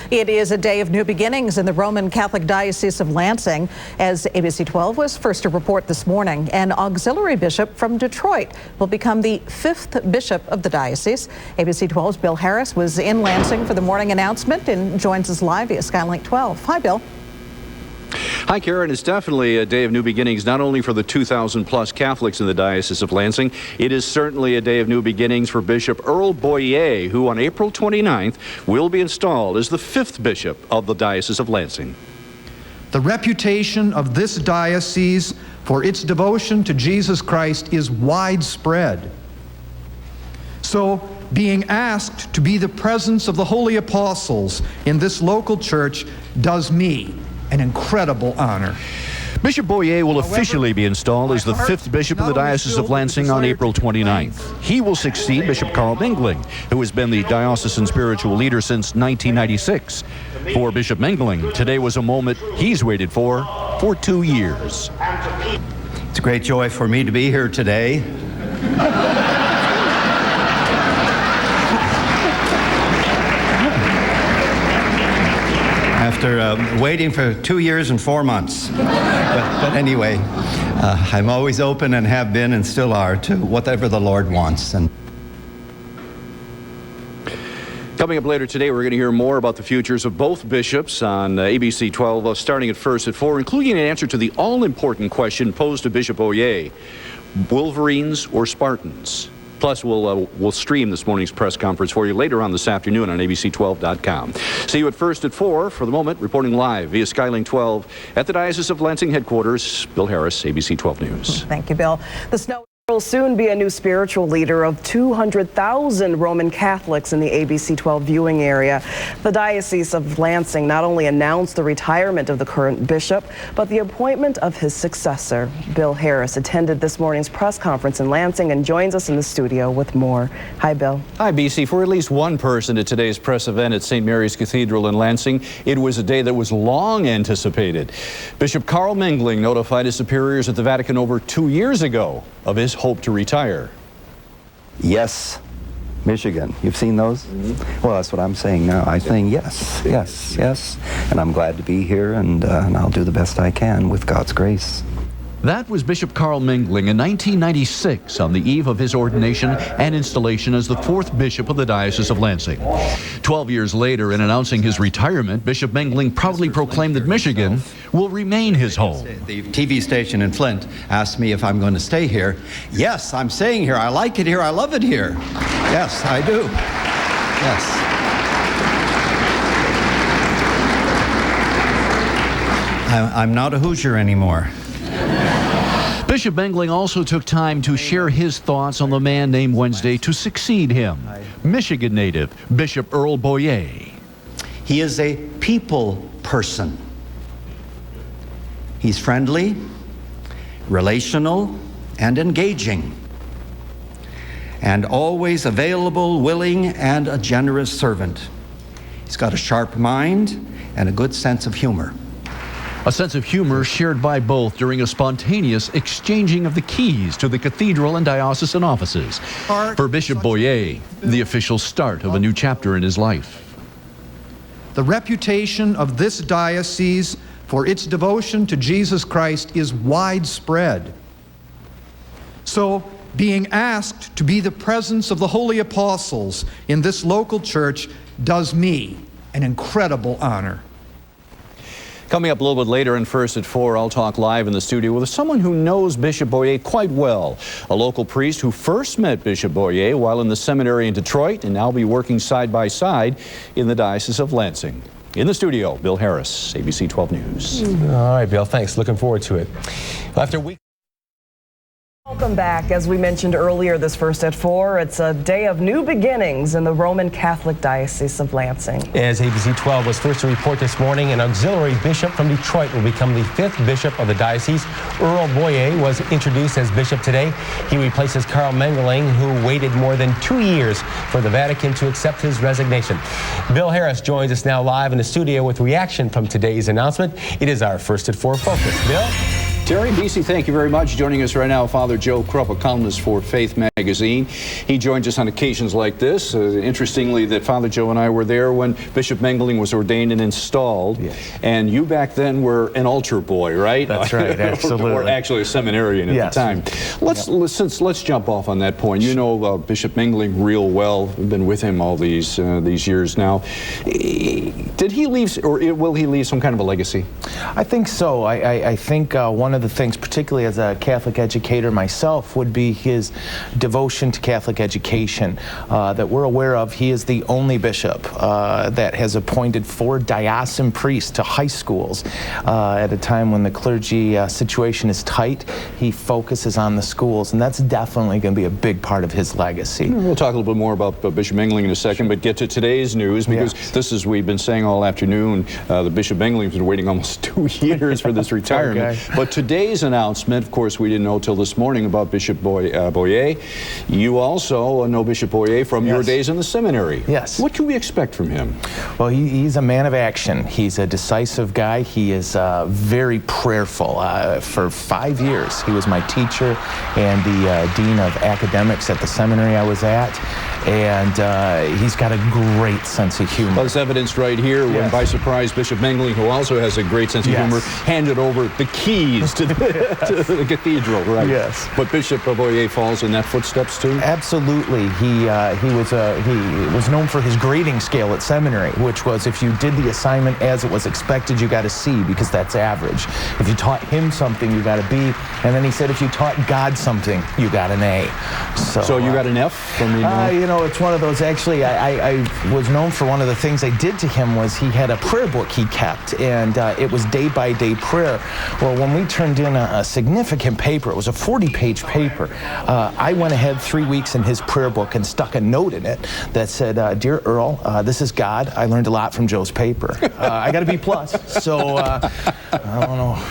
It is a day of new beginnings in the Roman Catholic Diocese of Lansing, as ABC 12 was first to report this morning. An auxiliary bishop from Detroit will become the 5th bishop of the diocese. ABC 12's Bill Harris was in Lansing for the morning announcement and joins us live via Skylink 12. Hi, Bill. Hi, Karen. It's definitely a day of new beginnings, not only for the 2,000 plus Catholics in the Diocese of Lansing. It is certainly a day of new beginnings for Bishop Boyea, who on April 29th will be installed as the 5th bishop of the Diocese of Lansing. The reputation of this diocese for its devotion to Jesus Christ is widespread. So, being asked to be the presence of the holy apostles in this local church does me an incredible honor. Bishop Boyea will officially be installed as the 5th bishop of the Diocese of Lansing on April 29th. He will succeed Bishop Carl Mengeling, who has been the diocesan spiritual leader since 1996. For Bishop Mengeling, today was a moment he's waited for 2 years. It's a great joy for me to be here today. After waiting for 2 years and 4 months. But anyway, I'm always open and have been and still are to whatever the Lord wants. And coming up later today, we're going to hear more about the futures of both bishops on ABC 12, starting at first at 4, including an answer to the all-important question posed to Bishop Boyea: Wolverines or Spartans? Plus, we'll stream this morning's press conference for you later on this afternoon on ABC12.com. See you at first at 4. For the moment, reporting live via Skylink 12 at the Diocese of Lansing headquarters, Bill Harris, ABC 12 News. Thank you, Bill. The snow will soon be a new spiritual leader of 200,000 Roman Catholics in the ABC 12 viewing area. The Diocese of Lansing not only announced the retirement of the current bishop, but the appointment of his successor. Bill Harris attended this morning's press conference in Lansing and joins us in the studio with more. Hi, Bill. Hi, BC. For at least one person at today's press event at St. Mary's Cathedral in Lansing, it was a day that was long anticipated. Bishop Carl Mengeling notified his superiors at the Vatican over 2 years ago of his hope to retire. yes, Michigan. You've seen those? Mm-hmm. Well, that's what I'm saying now. I'm saying yes, yes, yes. And I'm glad to be here, and I'll do the best I can with God's grace. That was Bishop Carl Mengeling in 1996 on the eve of his ordination and installation as the 4th bishop of the Diocese of Lansing. 12 years later, in announcing his retirement, Bishop Mengeling proudly proclaimed that Michigan will remain his home. The TV station in Flint asked me if I'm going to stay here. Yes, I'm staying here. I like it here. I love it here. Yes, I do. Yes. I'm not a Hoosier anymore. Bishop Mengeling also took time to share his thoughts on the man named Wednesday to succeed him, Michigan native Bishop Boyea. He is a people person. He's friendly, relational, and engaging, and always available, willing, and a generous servant. He's got a sharp mind and a good sense of humor. A sense of humor shared by both during a spontaneous exchanging of the keys to the cathedral and diocesan offices. For Bishop Boyea, the official start of a new chapter in his life. The reputation of this diocese for its devotion to Jesus Christ is widespread. So, being asked to be the presence of the holy apostles in this local church does me an incredible honor. Coming up a little bit later and first at 4, I'll talk live in the studio with someone who knows Bishop Boyea quite well, a local priest who first met Bishop Boyea while in the seminary in Detroit and now be working side by side in the Diocese of Lansing. In the studio, Bill Harris, ABC 12 News. All right, Bill, thanks. Looking forward to it. After a week. Welcome back. As we mentioned earlier, this first at 4, it's a day of new beginnings in the Roman Catholic Diocese of Lansing. As ABC 12 was first to report this morning, an auxiliary bishop from Detroit will become the 5th bishop of the diocese. Boyea was introduced as bishop today. He replaces Carl Mengeling, who waited more than 2 years for the Vatican to accept his resignation. Bill Harris joins us now live in the studio with reaction from today's announcement. It is our first at 4 focus. Bill? Terry, BC, thank you very much. Joining us right now, Father Joe Krupp, a columnist for Faith Magazine. He joins us on occasions like this. Interestingly, that Father Joe and I were there when Bishop Mengeling was ordained and installed. Yes. And you back then were an altar boy, right? That's right, absolutely. Or actually a seminarian at Yes. the time. Let's jump off on that point. You know Bishop Mengeling real well. We've been with him all these years now. Did he leave, or will he leave some kind of a legacy? I think so. I think one of the things, particularly as a Catholic educator myself, would be his devotion to Catholic education that we're aware of. He is the only bishop that has appointed 4 diocesan priests to high schools at a time when the clergy situation is tight. He focuses on the schools, and that's definitely going to be a big part of his legacy. We'll talk a little bit more about Bishop Mengeling in a second, but get to today's news, because this is, we've been saying all afternoon, the Bishop Mengeling's been waiting almost 2 years for this retirement. Okay. But today's announcement, of course, we didn't know till this morning about Bishop Boyea. You also know Bishop Boyea from your days in the seminary. Yes. What can we expect from him? Well, he's a man of action. He's a decisive guy. He is very prayerful. For 5 years, he was my teacher and the dean of academics at the seminary I was at. And he's got a great sense of humor. Well, it's evidenced right here when, by surprise, Bishop Mengeling, who also has a great sense of humor, handed over the keys to the cathedral, right? Yes. But Bishop Boyea falls in that footsteps too? Absolutely. He was known for his grading scale at seminary, which was if you did the assignment as it was expected, you got a C, because that's average. If you taught him something, you got a B. And then he said if you taught God something, you got an A. So you got an F from the... you know, it's one of those. Actually, I was known for one of the things I did to him was he had a prayer book he kept, and it was day-by-day prayer. Well, when we turned in a significant paper, it was a 40-page paper, I went ahead 3 weeks in his prayer book and stuck a note in it that said, Dear Earl, this is God. I learned a lot from Joe's paper. I got a B+. So, I don't know.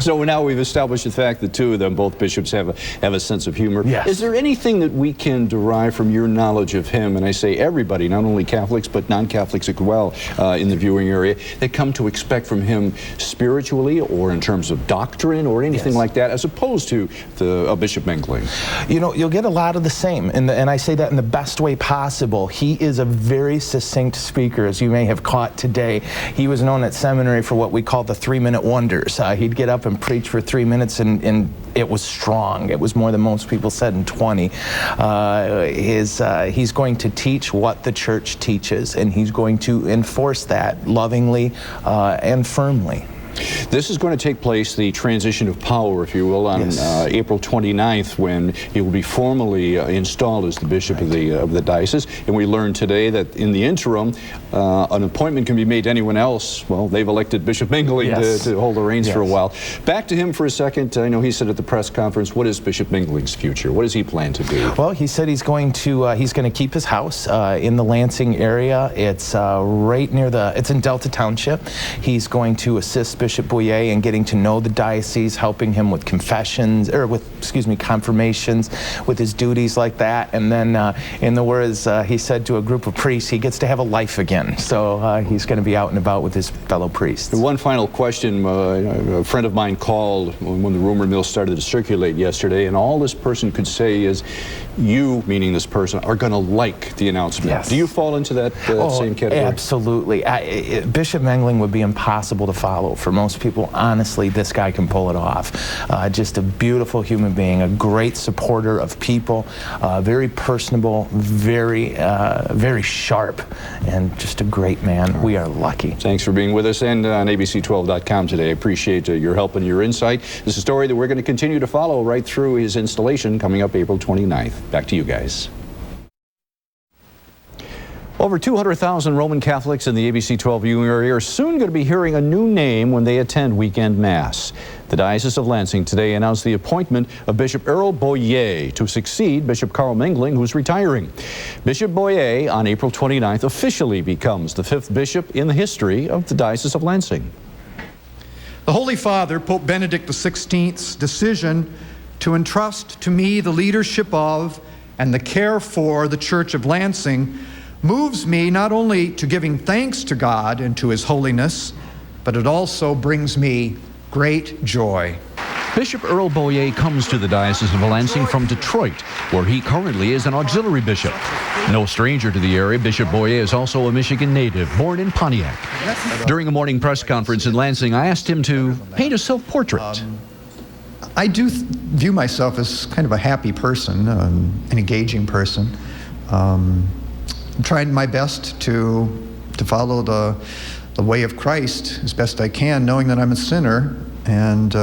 So now we've established the fact that two of them, both bishops, have a sense of humor. Yes. Is there anything that we can derive from your knowledge of him, and I say everybody, not only Catholics but non-Catholics as well in the viewing area, that come to expect from him spiritually or in terms of doctrine or anything like that, as opposed to Bishop Mengeling? You know, you'll get a lot of the same, and I say that in the best way possible. He is a very succinct speaker, as you may have caught today. He was known at seminary for what we call the 3-minute wonders. He'd get up and preach for 3 minutes, and it was strong. It was more than most people said in 20. He's going to teach what the church teaches, and he's going to enforce that lovingly and firmly. This is going to take place, the transition of power, if you will, on April 29th, when he will be formally installed as the bishop of the diocese. And we learned today that in the interim, an appointment can be made to anyone else. Well, they've elected Bishop Mengeling to hold the reins for a while. Back to him for a second. I know he said at the press conference, what is Bishop Mengeling's future? What does he plan to do? Well, he said he's going to keep his house in the Lansing area. It's right near it's in Delta Township. He's going to assist Bishop Boyea in getting to know the diocese, helping him with confessions, confirmations, with his duties like that. And then, in the words he said to a group of priests, he gets to have a life again. So he's going to be out and about with his fellow priests. One final question. A friend of mine called when the rumor mill started to circulate yesterday, and all this person could say is, you, meaning this person, are going to like the announcement. Yes. Do you fall into that same category? Absolutely. Bishop Mengeling would be impossible to follow. For most people, honestly, this guy can pull it off. Just a beautiful human being, a great supporter of people, very personable, very sharp, and just a great man. We are lucky. Thanks for being with us and on ABC12.com today. I appreciate your help and your insight. This is a story that we're going to continue to follow right through his installation coming up April 29th. Back to you guys. Over 200,000 Roman Catholics in the ABC 12 viewing area are soon going to be hearing a new name when they attend weekend Mass. The Diocese of Lansing today announced the appointment of Bishop Earl Boyea to succeed Bishop Carl Mengeling, who's retiring. Bishop Boyea, on April 29th, officially becomes the 5th bishop in the history of the Diocese of Lansing. The Holy Father, Pope Benedict XVI's decision to entrust to me the leadership of and the care for the Church of Lansing moves me not only to giving thanks to God and to His holiness, but it also brings me great joy. Bishop Earl Boyea comes to the Diocese of Lansing from Detroit, where he currently is an auxiliary bishop. No stranger to the area, Bishop Boyea is also a Michigan native, born in Pontiac. During a morning press conference in Lansing, I asked him to paint a self-portrait. I do view myself as kind of a happy person, an engaging person. I'm trying my best to follow the way of Christ as best I can, knowing that I'm a sinner, and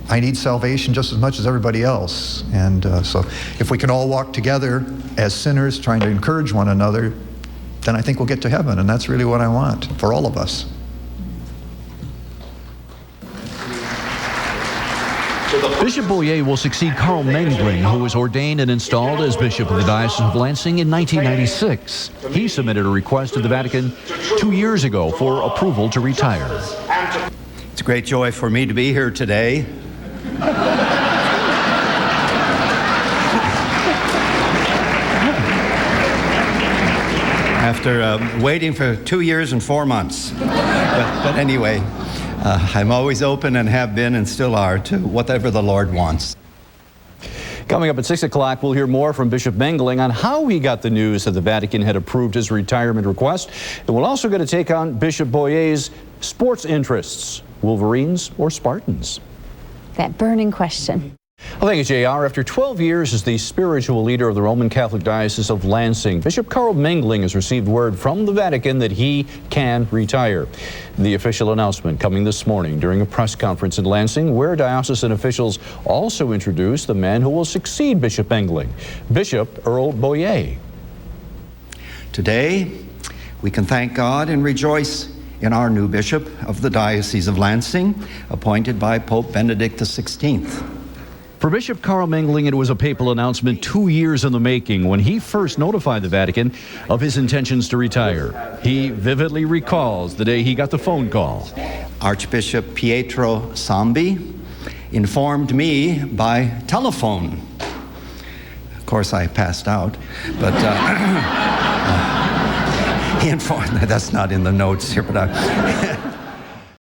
I need salvation just as much as everybody else. And so if we can all walk together as sinners, trying to encourage one another, then I think we'll get to heaven, and that's really what I want for all of us. Bishop Boyea will succeed Carl Mengeling, who was ordained and installed as Bishop of the Diocese of Lansing in 1996. He submitted a request to the Vatican 2 years ago for approval to retire. It's a great joy for me to be here today. After waiting for 2 years and 4 months. But anyway, I'm always open and have been and still are to whatever the Lord wants. Coming up at 6 o'clock, we'll hear more from Bishop Mengeling on how he got the news that the Vatican had approved his retirement request. And we're also going to take on Bishop Boyea's sports interests, Wolverines or Spartans? That burning question. Well, thank you, JR. After 12 years as the spiritual leader of the Roman Catholic Diocese of Lansing, Bishop Carl Mengeling has received word from the Vatican that he can retire. The official announcement coming this morning during a press conference in Lansing, where diocesan officials also introduced the man who will succeed Bishop Mengeling, Bishop Earl Boyea. Today, we can thank God and rejoice in our new bishop of the Diocese of Lansing, appointed by Pope Benedict XVI. For Bishop Carl Mengeling, it was a papal announcement 2 years in the making when he first notified the Vatican of his intentions to retire. He vividly recalls the day he got the phone call. Archbishop Pietro Sambi informed me by telephone. Of course, I passed out, but he informed, that's not in the notes here, but